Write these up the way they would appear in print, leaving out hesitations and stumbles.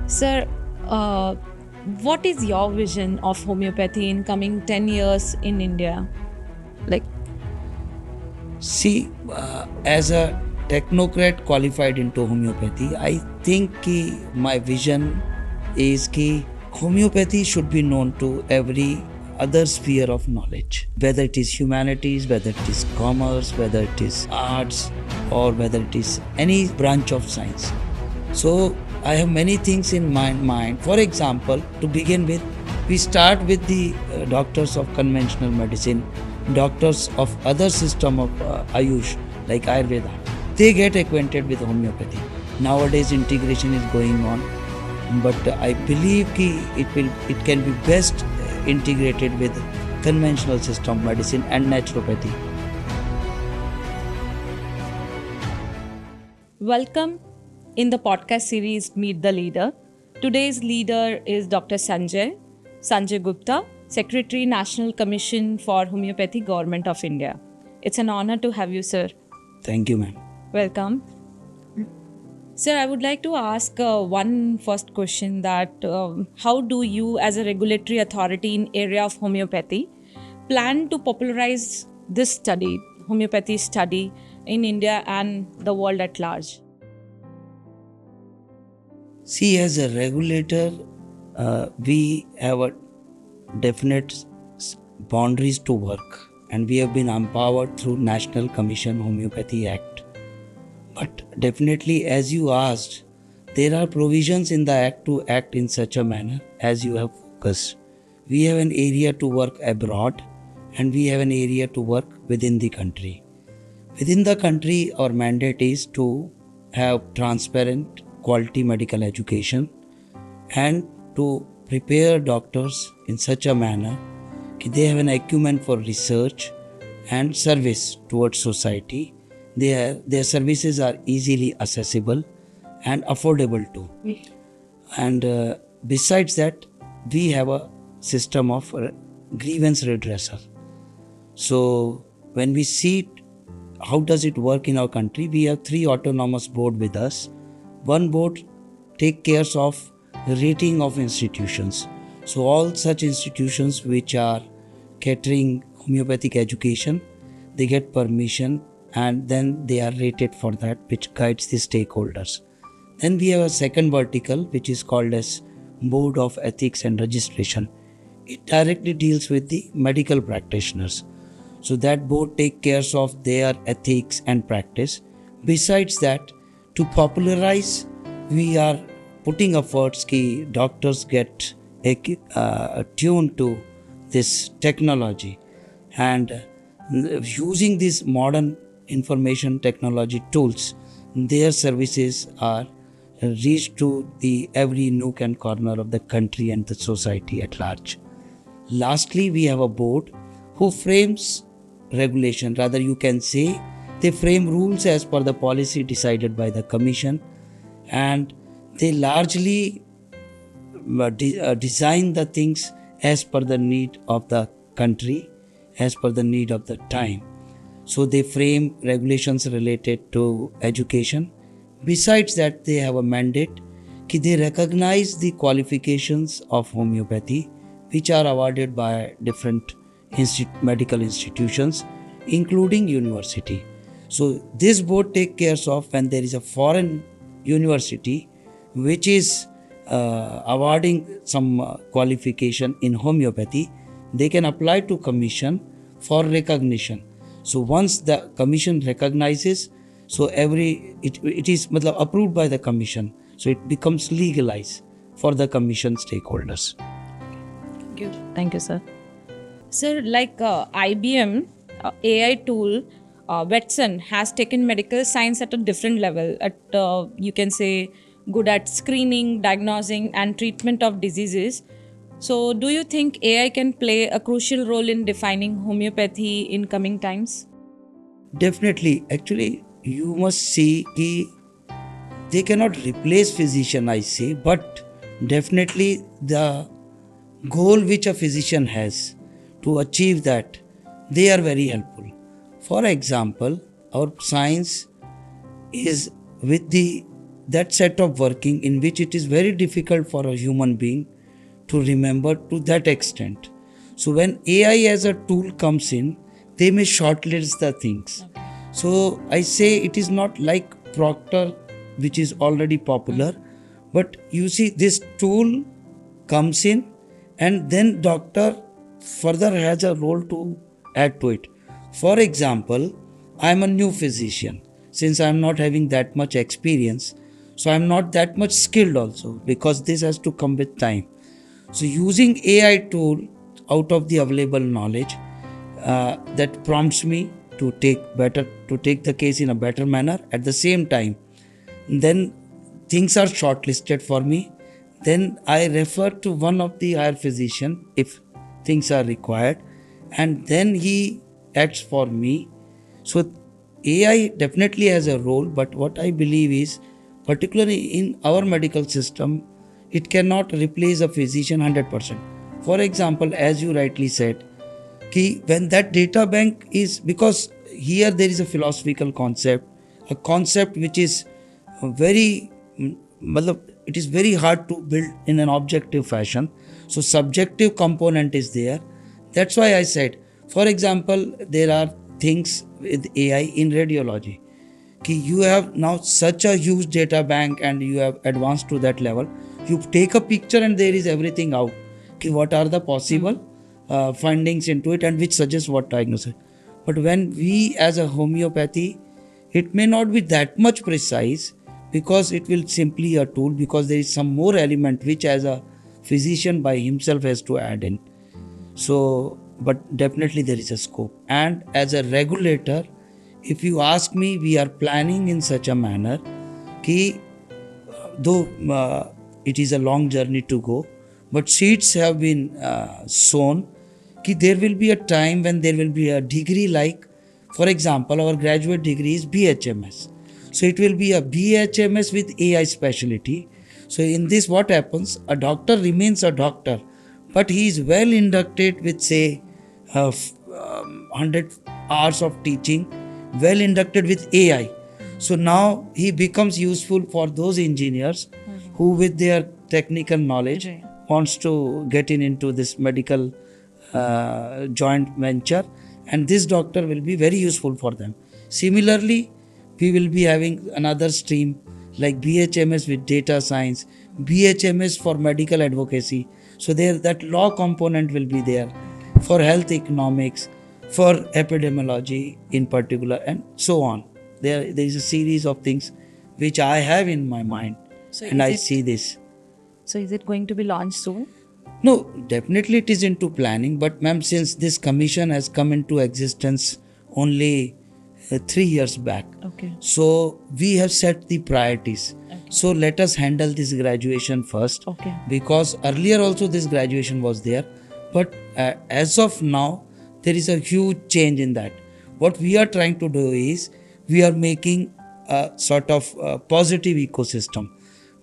Sir, uh, what is your vision of homeopathy in coming 10 years in India? Like, See, as a technocrat qualified into homeopathy, I think my vision is that homeopathy should be known to every other sphere of knowledge, whether it is humanities, whether it is commerce, whether it is arts, or whether it is any branch of science. So I have many things in my mind. For example, to begin with, we start with the doctors of conventional medicine, doctors of other system of Ayush like Ayurveda. They get acquainted with homeopathy. Nowadays integration is going on, but I believe it can be best integrated with conventional system of medicine and naturopathy. welcome in the podcast series Meet the Leader. Today's leader is Dr. Sanjay Gupta, Secretary, National Commission for Homeopathy, Government of India. It's an honor to have you, sir. Thank you, ma'am. Welcome. Sir, I would like to ask one first question that how do you as a regulatory authority in area of homeopathy plan to popularize this study, homeopathy study in India and the world at large? See, as a regulator, we have a definite boundaries to work, and we have been empowered through National Commission Homeopathy Act. But definitely, as you asked, there are provisions in the Act to act in such a manner as you have focused. We have an area to work abroad, and we have an area to work within the country. Within the country, our mandate is to have transparent, quality medical education and to prepare doctors in such a manner that they have an acumen for research and service towards society. Their services are easily accessible and affordable too. And besides that, we have a system of grievance redressal. So when we see how does it work in our country, we have 3 autonomous board with us. One board take care of rating of institutions. So all such institutions which are catering homeopathic education, they get permission and then they are rated for that, which guides the stakeholders. Then we have a second vertical which is called as Board of Ethics and Registration. It directly deals with the medical practitioners. So that board take care of their ethics and practice. Besides that, to popularize, we are putting efforts that doctors get tuned to this technology, and using these modern information technology tools, their services are reached to the every nook and corner of the country and the society at large. Lastly, we have a board who frames regulation, rather you can say they frame rules as per the policy decided by the commission, and they largely design the things as per the need of the country, as per the need of the time. So they frame regulations related to education. Besides that, they have a mandate that they recognize the qualifications of homeopathy which are awarded by different medical institutions, including university. So this board takes care of when there is a foreign university which is awarding some qualification in homeopathy, they can apply to commission for recognition. So once the commission recognizes, so it is approved by the commission, so it becomes legalized for the commission stakeholders. Thank you, sir. Sir, like IBM AI tool, Watson has taken medical science at a different level. At you can say good at screening, diagnosing, and treatment of diseases. So, do you think AI can play a crucial role in defining homeopathy in coming times? Definitely. Actually, you must see that they cannot replace physician, I say, but definitely the goal which a physician has to achieve that, they are very helpful. For example, our science is with the that set of working in which it is very difficult for a human being to remember to that extent. So when AI as a tool comes in, they may shortlist the things. So I say it is not like Proctor, which is already popular, but you see this tool comes in and then doctor further has a role to add to it. For example, I am a new physician. Since I am not having that much experience, so I am not that much skilled also, because this has to come with time. So using AI tool out of the available knowledge, that prompts me to take the case in a better manner. At the same time, then things are shortlisted for me. Then I refer to one of the higher physician if things are required, and then he acts for me. So AI definitely has a role, but what I believe is, particularly in our medical system, it cannot replace a physician 100%. For example, as you rightly said, when that data bank is, because here there is a philosophical concept, a concept which is very, it is very hard to build in an objective fashion. So subjective component is there. That's why I said, for example, there are things with AI in radiology. You have now such a huge data bank and you have advanced to that level. You take a picture and there is everything out. What are the possible findings into it and which suggests what diagnosis. But when we as a homeopathy, it may not be that much precise, because it will simply a tool, because there is some more element which as a physician by himself has to add in. So, but definitely there is a scope. And as a regulator, if you ask me, we are planning in such a manner कि though it is a long journey to go, but seeds have been sown कि there will be a time when there will be a degree like, for example, our graduate degree is BHMS. So it will be a BHMS with AI specialty. So in this what happens, a doctor remains a doctor, but he is well inducted with say 100 hours of teaching, well inducted with AI. So now he becomes useful for those engineers who with their technical knowledge wants to get into this medical joint venture, and this doctor will be very useful for them. Similarly, we will be having another stream like BHMS with data science, BHMS for medical advocacy. So there that law component will be there, for health economics, for epidemiology in particular, and so on. There is a series of things which I have in my mind, and I see this. So is it going to be launched soon? No, definitely it is into planning, but ma'am, since this commission has come into existence only 3 years back, so we have set the priorities. So let us handle this graduation first, because earlier also this graduation was there, but as of now there is a huge change in that. What we are trying to do is, we are making a sort of positive ecosystem.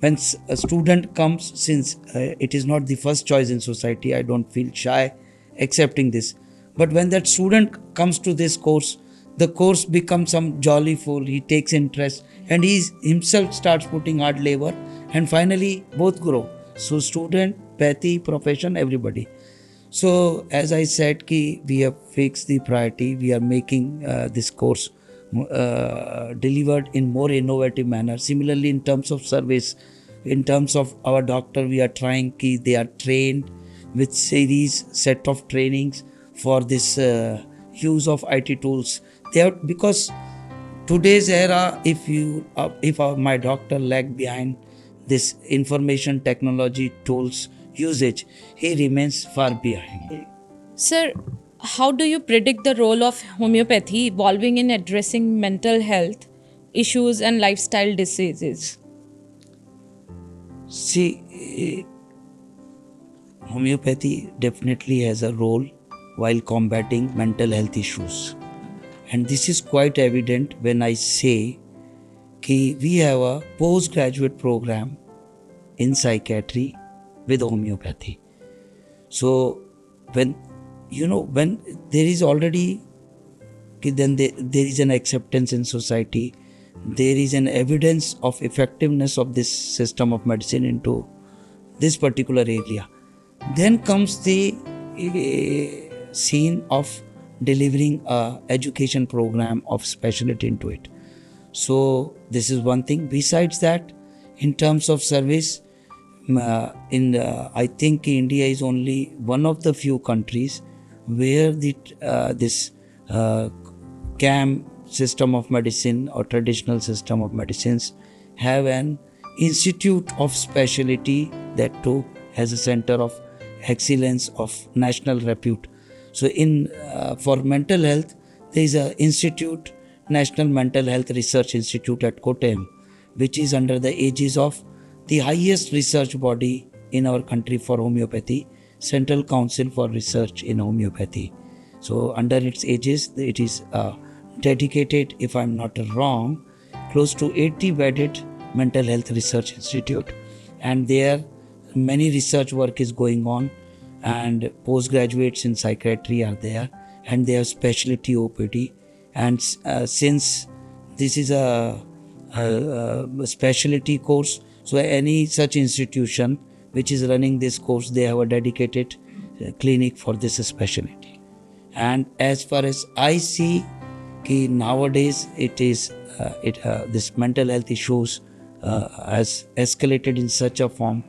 When a student comes, since it is not the first choice in society, I don't feel shy accepting this. But when that student comes to this course, the course becomes some jolly fool, he takes interest and he himself starts putting hard labor, and finally both grow. So student, pathy, profession, everybody. So as I said, we have fixed the priority, we are making this course delivered in more innovative manner. Similarly, in terms of service, in terms of our doctor, we are trying they are trained with series set of trainings for this use of IT tools. Because today's era, if my doctor lag behind this information technology tools usage, he remains far behind. Sir, how do you predict the role of homeopathy evolving in addressing mental health issues and lifestyle diseases? See, homeopathy definitely has a role while combating mental health issues. And this is quite evident when I say we have a postgraduate program in psychiatry with homeopathy. So when there is already, then there is an acceptance in society there is an evidence of effectiveness of this system of medicine into this particular area. Then comes the scene of delivering a education program of specialty into it. So this is one thing. Besides that, in terms of service, I think India is only one of the few countries where this CAM system of medicine or traditional system of medicines have an institute of specialty, that too has a center of excellence of national repute. So for mental health, there is a institute, National Mental Health Research Institute at Kottayam, which is under the aegis of the highest research body in our country for homeopathy, Central Council for Research in Homeopathy. So under its aegis, it is dedicated, if I'm not wrong, close to 80 bedded mental health research institute, and there many research work is going on, and postgraduates in psychiatry are there, and they have specialty OPD. And since this is a specialty course, so any such institution which is running this course, they have a dedicated clinic for this specialty. And as far as I see, nowadays it is this mental health issues has escalated in such a form.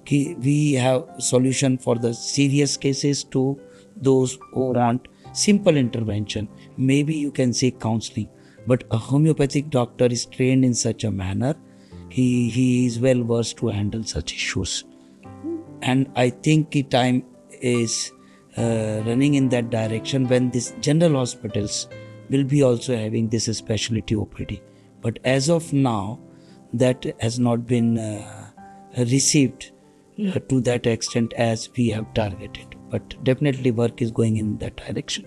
We have solution for the serious cases to those who want simple intervention. Maybe you can say counseling, but a homeopathic doctor is trained in such a manner. He is well versed to handle such issues, and I think the time is running in that direction when these general hospitals will be also having this specialty OPD. But as of now, that has not been received to that extent as we have targeted. But definitely work is going in that direction.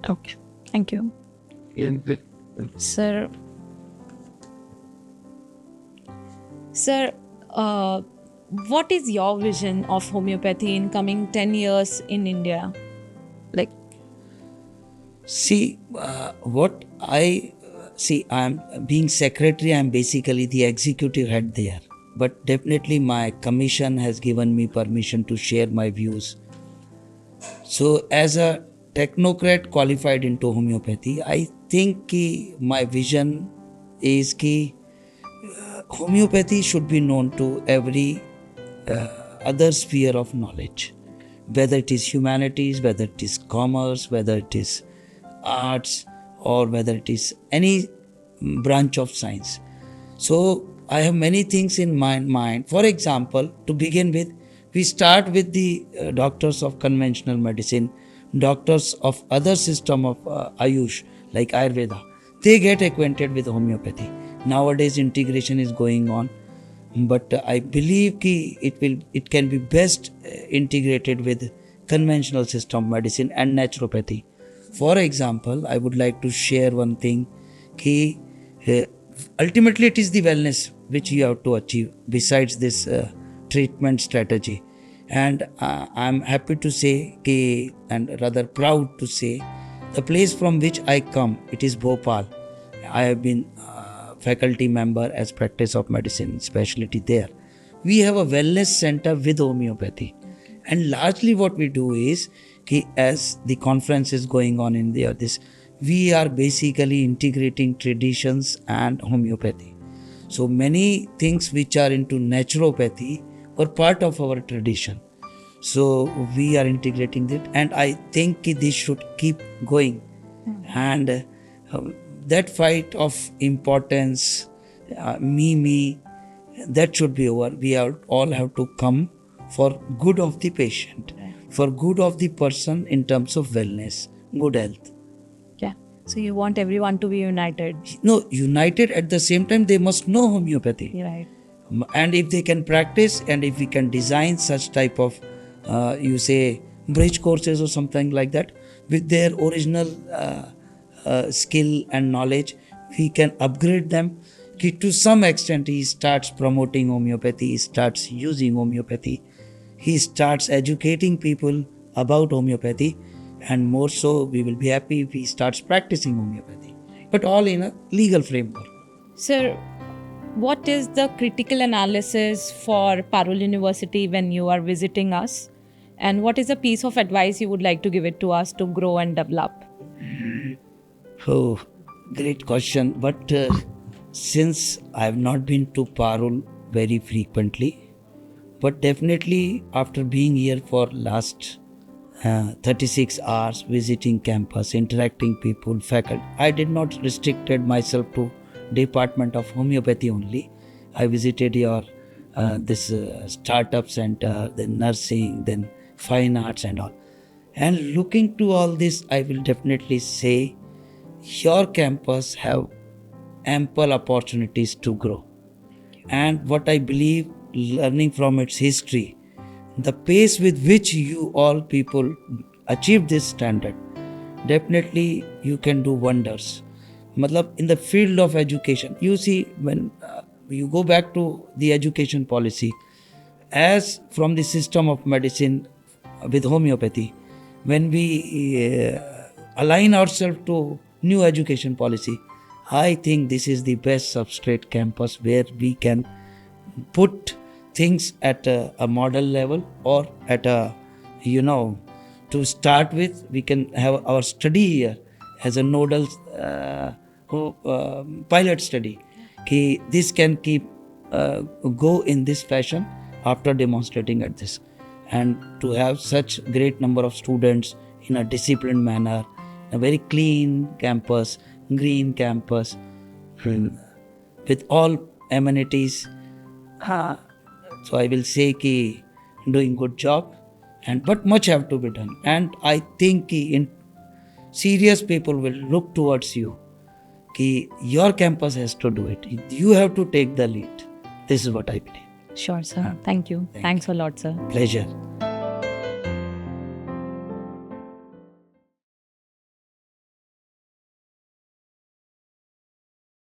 Okay, thank you. Sir, what is your vision of homeopathy in coming 10 years in India? Like, see, what I see, I'm being secretary, I'm basically the executive head there. But definitely my commission has given me permission to share my views. So as a technocrat qualified into homeopathy, I think my vision is that homeopathy should be known to every other sphere of knowledge, whether it is humanities, whether it is commerce, whether it is arts, or whether it is any branch of science. So I have many things in my mind. For example, to begin with, we start with the doctors of conventional medicine, doctors of other system of Ayush like Ayurveda. They get acquainted with homeopathy. Nowadays integration is going on, but I believe it can be best integrated with conventional system of medicine and naturopathy. For example, I would like to share one thing. Ultimately, it is the wellness which you have to achieve besides this treatment strategy. And I'm happy to say, and rather proud to say, the place from which I come, it is Bhopal. I have been faculty member as practice of medicine specialty there. We have a wellness center with homeopathy. And largely what we do is, as the conference is going on in there, we are basically integrating traditions and homeopathy. So many things which are into naturopathy were part of our tradition. So we are integrating it, and I think this should keep going. And that fight of importance, me, that should be over. We all have to come for good of the patient, for good of the person in terms of wellness, good health. yeah. So you want everyone to be united. No, united at the same time, they must know homeopathy. Right. And if they can practice, and if we can design such type of, bridge courses or something like that, with their original skill and knowledge, we can upgrade them. To some extent, he starts promoting homeopathy, he starts using homeopathy, he starts educating people about homeopathy, and more so, we will be happy if he starts practicing homeopathy, but all in a legal framework. Sir, what is the critical analysis for Parul University when you are visiting us? And what is a piece of advice you would like to give it to us to grow and develop? Oh, great question. But since I have not been to Parul very frequently, but definitely after being here for last 36 hours, visiting campus, interacting people, faculty, I did not restricted myself to Department of Homeopathy only. I visited your this startup center, then nursing, then fine arts and all. And looking to all this, I will definitely say your campus have ample opportunities to grow. And what I believe, learning from its history, the pace with which you all people achieve this standard, definitely you can do wonders. Matlab, in the field of education, you see, when you go back to the education policy, as from the system of medicine with homeopathy, when we align ourselves to new education policy, I think this is the best substrate campus where we can put things at a model level, or at a, to start with, we can have our study here as a nodal pilot study. This can keep go in this fashion after demonstrating at this, and to have such great number of students in a disciplined manner, a very clean campus, green campus, with all amenities. So I will say ki doing good job, and but much have to be done. And I think ki in serious people will look towards you. Ki your campus has to do it. You have to take the lead. This is what I believe. Sure, sir. Thank you. Thanks a lot, sir. Pleasure.